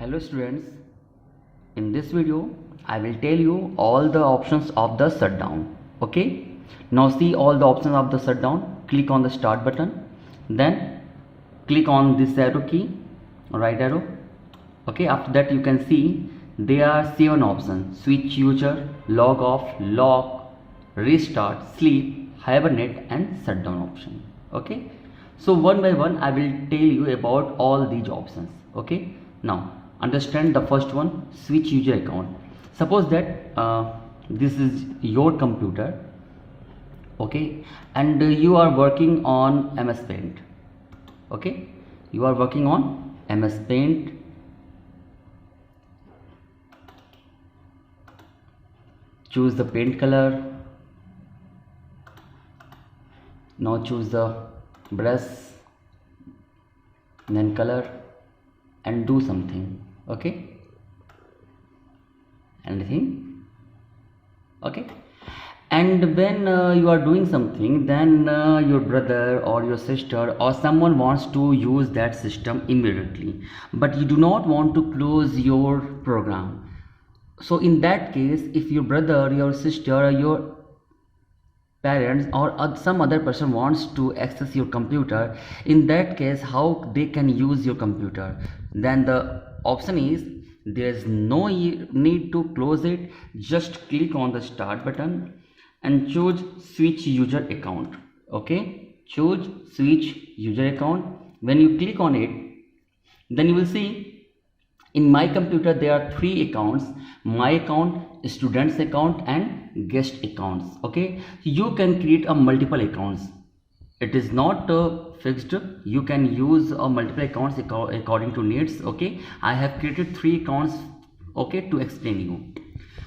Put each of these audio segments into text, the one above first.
Hello students, in this video I will tell you all the options of the shutdown. Okay, now see all the options of the shutdown. Click on the start button, then click on this arrow key, right arrow. Okay, after that you can see there are 7 options: switch user, log off, lock, restart, sleep, hibernate and shutdown option. Okay, so one by one I will tell you about all these options. Okay, now understand the first one, switch user account. Suppose that this is your computer, okay, and you are working on MS Paint. Okay, you are working on MS Paint. Choose the paint color. Now choose the brush, then color, and do something. Okay, anything. Okay, and when you are doing something, then your brother or your sister or someone wants to use that system immediately, but you do not want to close your program. So in that case, if your brother, your sister, or your parents or some other person wants to access your computer, in that case how they can use your computer, then the option is there is no need to close it. Just click on the start button and choose switch user account. Okay, choose switch user account. When you click on it, then you will see in my computer there are 3 accounts: my account, students account and guest accounts. Okay, you can create a multiple accounts. It is not fixed. You can use multiple accounts according to needs. Okay, I have created 3 accounts, okay, to explain you.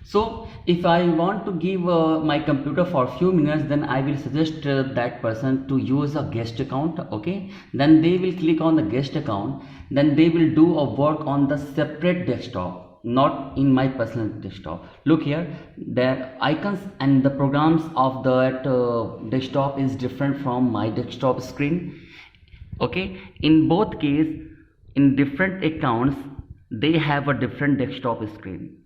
So if I want to give my computer for a few minutes, then I will suggest that person to use a guest account. Okay, then they will click on the guest account, then they will do a work on the separate desktop, not in my personal desktop. Look here, the icons and the programs of that desktop is different from my desktop screen. Okay, in both case, in different accounts they have a different desktop screen.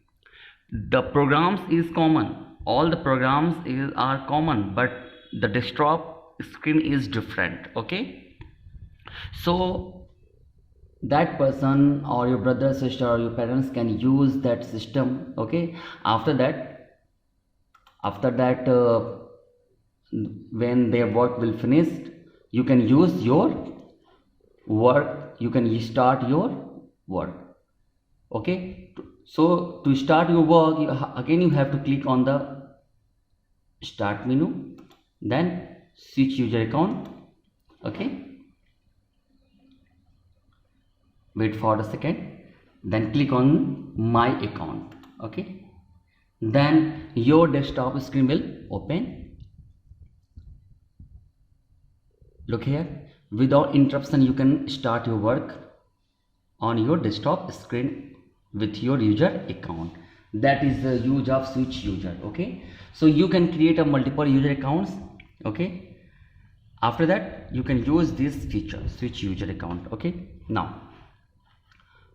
The programs is common, all the programs are common, but the desktop screen is different. Okay, so that person or your brother, sister or your parents can use that system. Okay, after that when their work will finish, you can use your work, you can start your work. Okay, so to start your work, again you have to click on the start menu, then switch user account. Okay, wait for a second, then click on my account. Okay, then your desktop screen will open. Look here, without interruption you can start your work on your desktop screen with your user account. That is the use of switch user. Okay, so you can create a multiple user accounts. Okay, after that you can use this feature, switch user account. Okay, now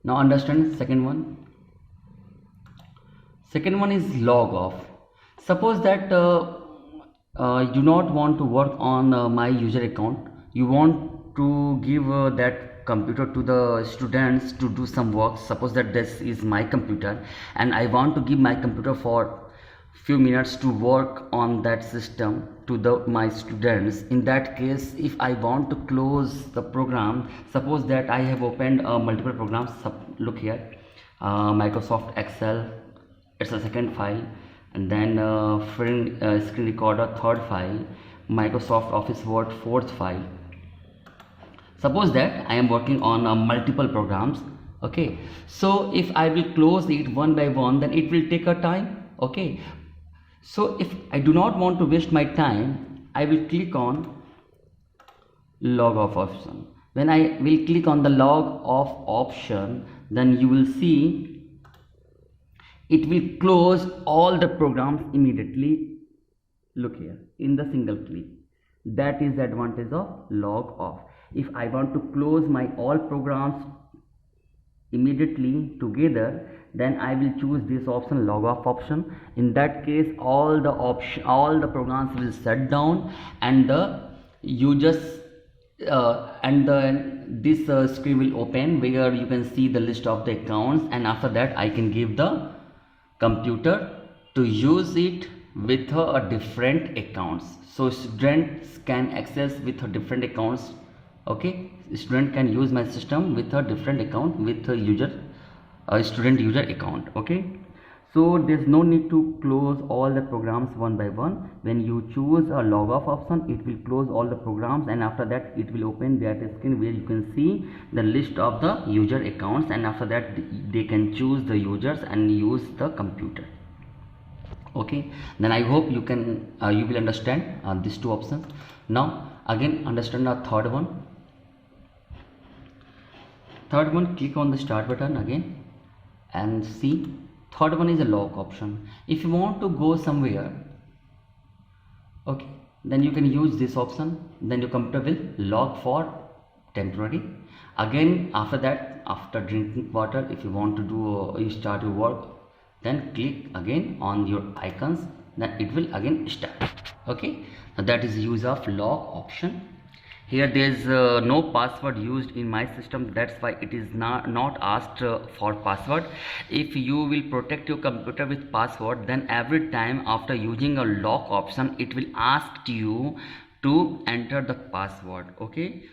understand second one. Second one is log off. Suppose that you do not want to work on my user account, you want to give that computer to the students to do some work. Suppose that this is my computer and I want to give my computer for few minutes to work on that system to my students. In that case, if I want to close the program, suppose that I have opened multiple programs. Look here, Microsoft Excel, it's a second file, and then screen recorder, third file, Microsoft Office Word, fourth file. Suppose that I am working on multiple programs. Okay, so if I will close it one by one, then it will take a time. Okay, so if I do not want to waste my time, I will click on log off option. When I will click on the log off option, then you will see it will close all the programs immediately. Look here, in the single click. That is the advantage of log off. If I want to close my all programs immediately together, then I will choose this option, log off option. In that case, all the programs will shut down, and the users and then this screen will open where you can see the list of the accounts, and after that I can give the computer to use it with a different accounts, so students can access with a different accounts. Okay, student can use my system with a different account, with a student user account. Okay, so there's no need to close all the programs one by one. When you choose a log off option, it will close all the programs, and after that it will open that screen where you can see the list of the user accounts, and after that they can choose the users and use the computer. Okay, then I hope you will understand these two options. Now again, understand the third one. Click on the start button again and see. Third one is a lock option. If you want to go somewhere, okay, then you can use this option. Then your computer will lock for temporary. Again, after that, after drinking water, if you want to do you start your work, then click again on your icons, then it will again start. Okay, now that is use of lock option. Here there is no password used in my system, that's why it is not asked for password. If you will protect your computer with password, then every time after using a lock option, it will ask you to enter the password. Okay,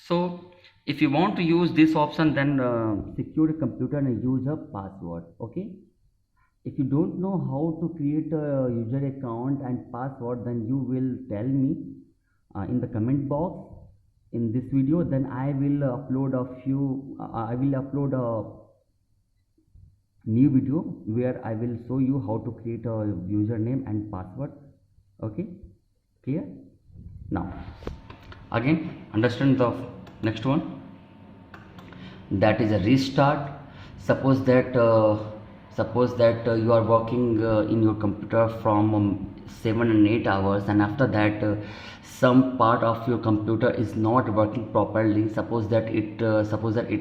so if you want to use this option, then secure your computer and use a password. Okay, if you don't know how to create a user account and password, then you will tell me in the comment box in this video. Then I will upload a new video where I will show you how to create a username and password. Okay, clear? Now again, understand the next one, that is a restart. Suppose that you are working in your computer from 7 and 8 hours, and after that some part of your computer is not working properly. Suppose that it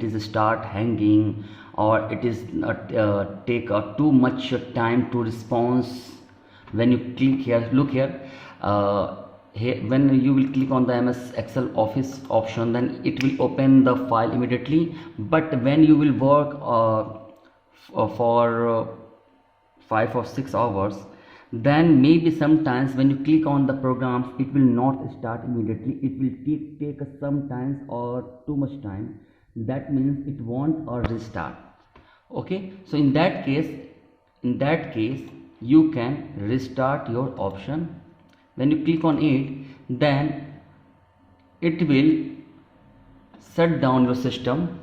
is start hanging, or it is take too much time to response. When you click here, look here, here when you will click on the MS Excel Office option, then it will open the file immediately. But when you will work for 5 or 6 hours, then maybe sometimes when you click on the programs, it will not start immediately. It will take sometimes or too much time. That means it wants a restart. Okay, so in that case you can restart your option. When you click on it, then it will shut down your system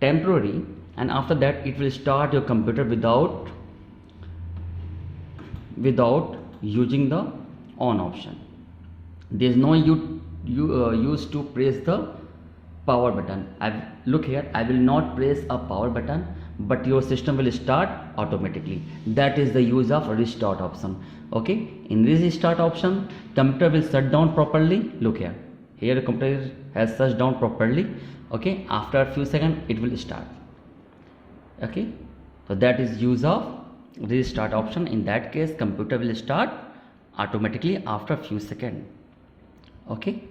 temporary, and after that it will start your computer without using the on option. There is no use to press the power button. Look here, I will not press a power button, but your system will start automatically. That is the use of restart option. Okay, in this restart option, computer will shut down properly. Look here, the computer has shut down properly. Okay, after a few seconds it will start. Okay, so that is use of restart option. In that case, computer will start automatically after a few seconds. Okay,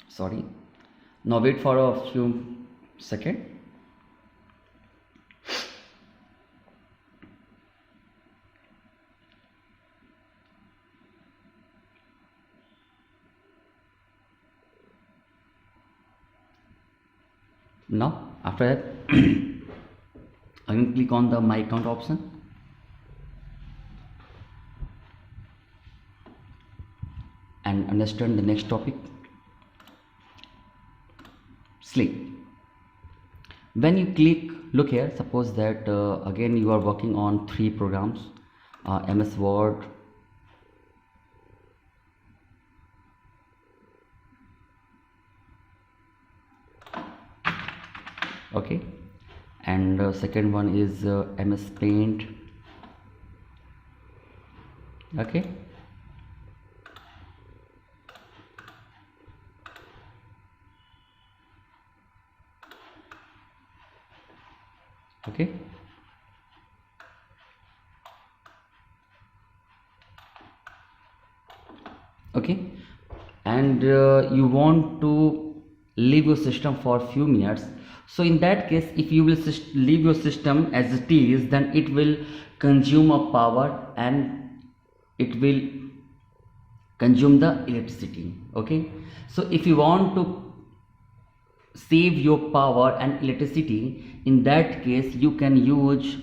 sorry, now wait for a few seconds. Now after that I will click on the my account option, and understand the next topic, sleep. When you click, look here, suppose that again you are working on 3 programs, MS Word, okay, and second one is MS Paint. Okay, Okay. Okay, and you want to leave your system for a few minutes. So in that case, if you will leave your system as it is, then it will consume a power and it will consume the electricity. Okay, so if you want to save your power and electricity, in that case you can use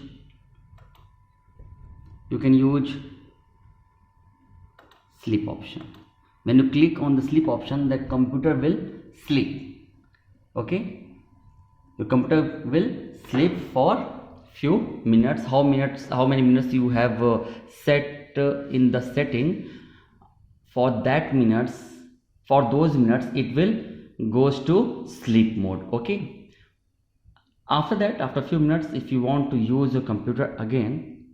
sleep option. When you click on the sleep option, the computer will sleep. Okay, your computer will sleep for few minutes. How many minutes you have set in the setting, for that minutes, for those minutes it will goes to sleep mode. Okay, after that, after a few minutes, if you want to use your computer again,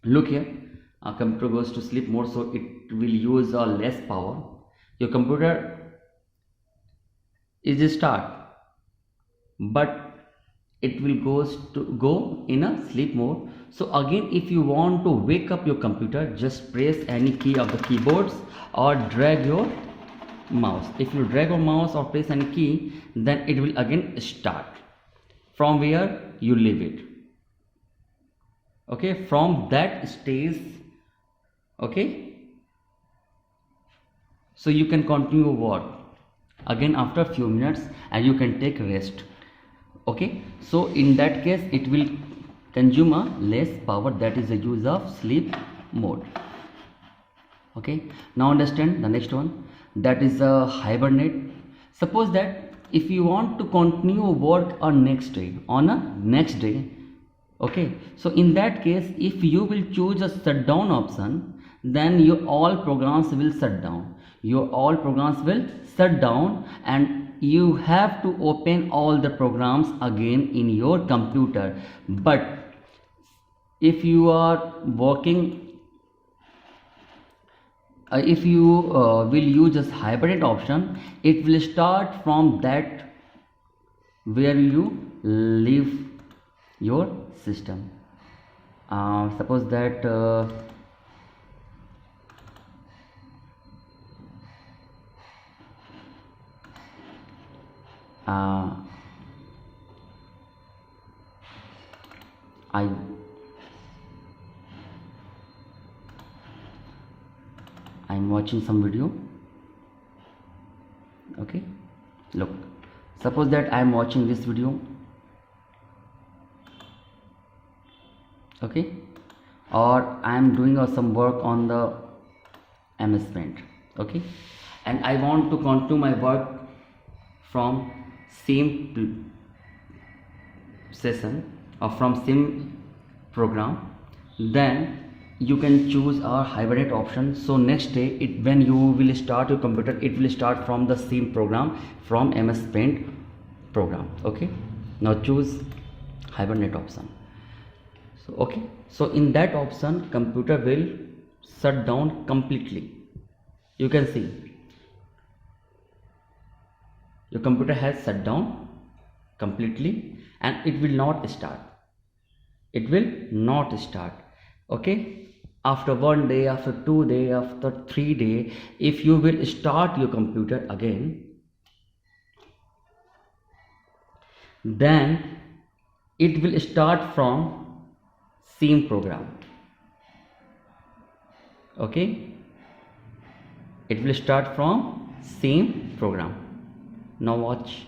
look here, our computer goes to sleep mode, so it will use less power. Your computer is start, but it will go in a sleep mode. So again, if you want to wake up your computer, just press any key of the keyboards or drag your mouse. If you drag your mouse or press any key, then it will again start from where you leave it. Okay, from that stage. Okay, so you can continue work again after a few minutes and you can take rest. Okay, so in that case it will consume a less power. That is the use of sleep mode. Okay, now understand the next one, that is a hibernate. Suppose that if you want to continue work on next day, okay, so in that case, if you will choose a shutdown option, then your all programs will shut down. And you have to open all the programs again in your computer. But if you are working, if you will use this hibernate option, it will start from that where you leave your system. Suppose that I'm watching some video. Okay, look, suppose that I'm watching this video. Okay, or I'm doing some work on the MS Paint. Okay, and I want to continue my work from same session or from same program. Then you can choose our hibernate option. So next day, when you will start your computer, it will start from the same program, from MS Paint program. Okay, now choose hibernate option. So okay, so in that option, computer will shut down completely. You can see your computer has shut down completely and it will not start. Okay, after 1 day, after 2 days, after 3 days, if you will start your computer again, then it will start from same program. Okay, it will start from same program. Now watch.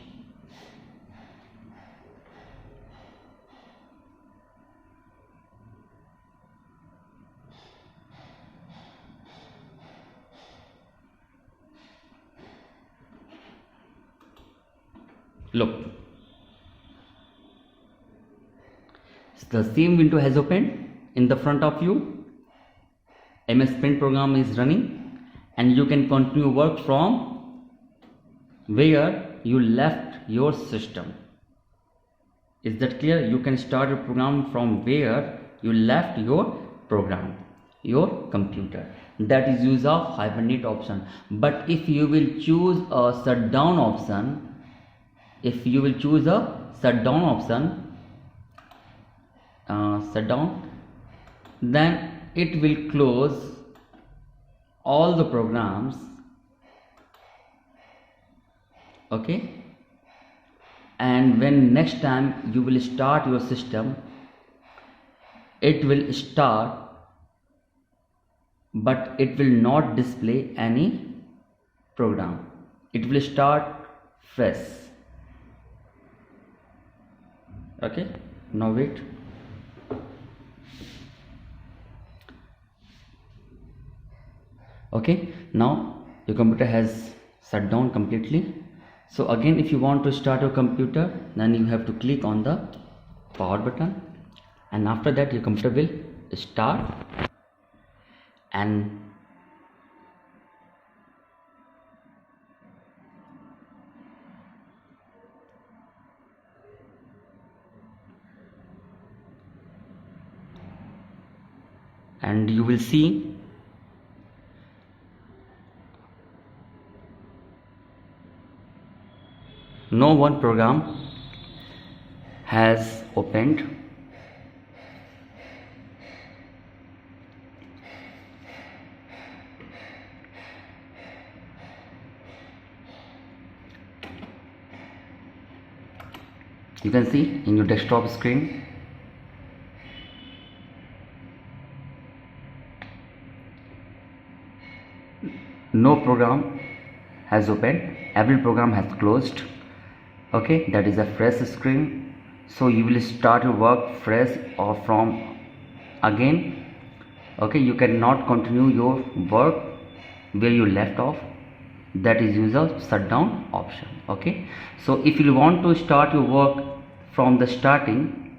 Look, the same window has opened in the front of you. MS Paint program is running and you can continue work from where you left your system. Is that clear? You can start your program from where you left your program, your computer. That is use of hibernate option. But if you will choose a shutdown option, shut down, then it will close all the programs. Okay, and when next time you will start your system, it will start, but it will not display any program. It will start fresh. Okay, now wait. Okay, now your computer has shut down completely. So again, if you want to start your computer, then you have to click on the power button, and after that your computer will start. And you will see no one program has opened. You can see in your desktop screen. No program has opened, every program has closed. Okay, that is a fresh screen. So you will start your work fresh or from again. Okay, you cannot continue your work where you left off. That is use of shutdown option. Okay, so if you want to start your work from the starting,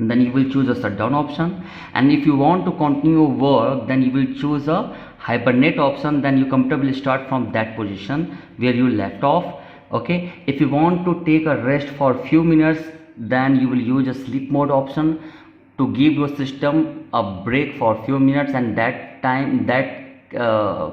then you will choose a shutdown option, and if you want to continue your work, then you will choose a hibernate option. Then your computer will start from that position where you left off. Okay, if you want to take a rest for a few minutes, then you will use a sleep mode option to give your system a break for a few minutes, and that time, that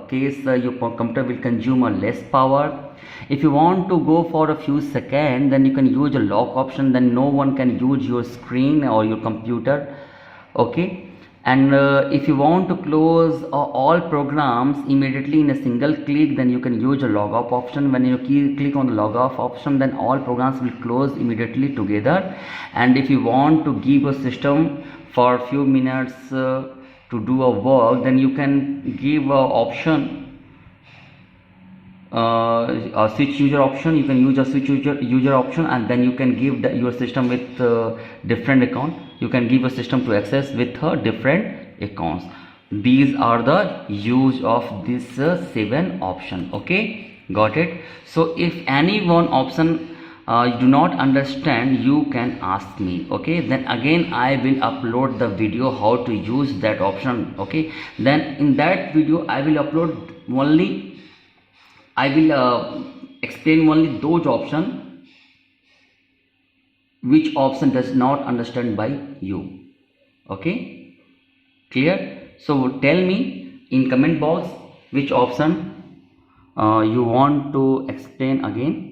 case, your computer will consume a less power. If you want to go for a few seconds, then you can use a lock option, then no one can use your screen or your computer. Okay, and if you want to close all programs immediately in a single click, then you can use a log off option. When you click on the log off option, then all programs will close immediately together. And if you want to give a system for a few minutes to do a work, then you can give a option, a switch user option. You can use a switch user option, and then you can give your system with different account. You can give a system to access with different accounts. These are the use of this 7 option. Okay, got it? So if any one option you do not understand, you can ask me. Okay, then again I will upload the video how to use that option. Okay, then in that video I will upload only, I will explain only those options which option does not understand by you. Okay, clear? So tell me in comment box which option you want to explain again.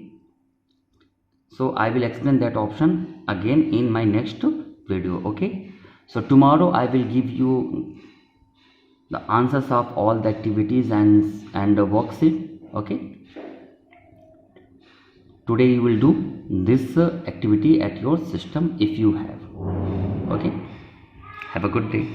So I will explain that option again in my next video. Okay, so tomorrow I will give you the answers of all the activities and the worksheet. Okay, today you will do this activity at your system if you have. Okay, have a good day.